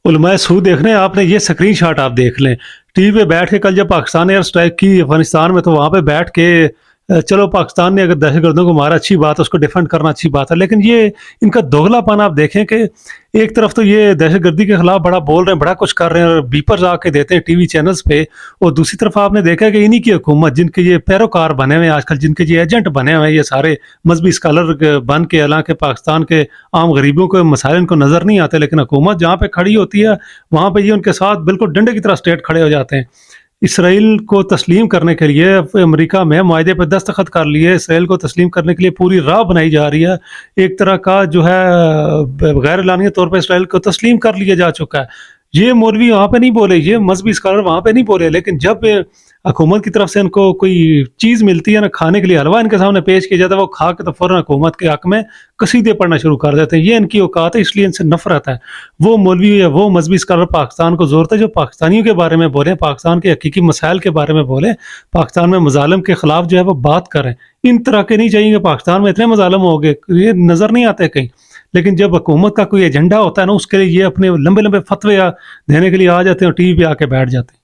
علماء سود دیکھ رہے ہیں آپ نے، یہ سکرین شاٹ آپ دیکھ لیں، ٹی وی پہ بیٹھ کے کل جب پاکستان ایئر اسٹرائک کی افغانستان میں تو وہاں پہ بیٹھ کے چلو پاکستان نے اگر دہشت گردوں کو مارا اچھی بات ہے، اس کو ڈیفینڈ کرنا اچھی بات ہے، لیکن یہ ان کا دوگلا پن آپ دیکھیں کہ ایک طرف تو یہ دہشت گردی کے خلاف بڑا بول رہے ہیں، بڑا کچھ کر رہے ہیں اور بیپرز آ کے دیتے ہیں ٹی وی چینلز پہ، اور دوسری طرف آپ نے دیکھا کہ انہی کی حکومت جن کے یہ پیروکار بنے ہوئے ہیں آج کل، جن کے یہ ایجنٹ بنے ہوئے ہیں یہ سارے مذہبی اسکالر بن کے، حالانکہ پاکستان کے عام غریبوں کو مسائل ان کو نظر نہیں آتے، لیکن حکومت جہاں پہ کھڑی ہوتی ہے وہاں پہ یہ ان کے ساتھ بالکل ڈنڈے کی طرح اسٹیٹ کھڑے ہو جاتے ہیں۔ اسرائیل کو تسلیم کرنے کے لیے امریکہ میں معاہدے پہ دستخط کر لیے، اسرائیل کو تسلیم کرنے کے لیے پوری راہ بنائی جا رہی ہے، ایک طرح کا جو ہے غیر اعلانیہ طور پہ اسرائیل کو تسلیم کر لیا جا چکا ہے۔ یہ مولوی وہاں پہ نہیں بولے، یہ مذہبی اسکالر وہاں پہ نہیں بولے، لیکن جب حکومت کی طرف سے ان کو کوئی چیز ملتی ہے نا کھانے کے لیے، حلوہ ان کے سامنے پیش کیا جاتا ہے، وہ کھا کے تو فوراً حکومت کے حق میں قصیدے پڑھنا شروع کر دیتے ہیں۔ یہ ان کی اوقات ہے، اس لیے ان سے نفرت ہے۔ وہ مولوی ہے، وہ مذہبی اسکالر پاکستان کو زورتے ہیں جو پاکستانیوں کے بارے میں بولیں، پاکستان کے حقیقی مسائل کے بارے میں بولیں، پاکستان میں مظالم کے خلاف جو ہے وہ بات کریں۔ ان طرح کے نہیں چاہیے کہ پاکستان میں اتنے مظالم ہو گئے، یہ نظر نہیں آتے کہیں، لیکن جب حکومت کا کوئی ایجنڈا ہوتا ہے نا، اس کے لیے یہ اپنے لمبے لمبے فتوے دینے کے لیے آ جاتے ہیں اور ٹی وی پہ آ کے بیٹھ جاتے ہیں۔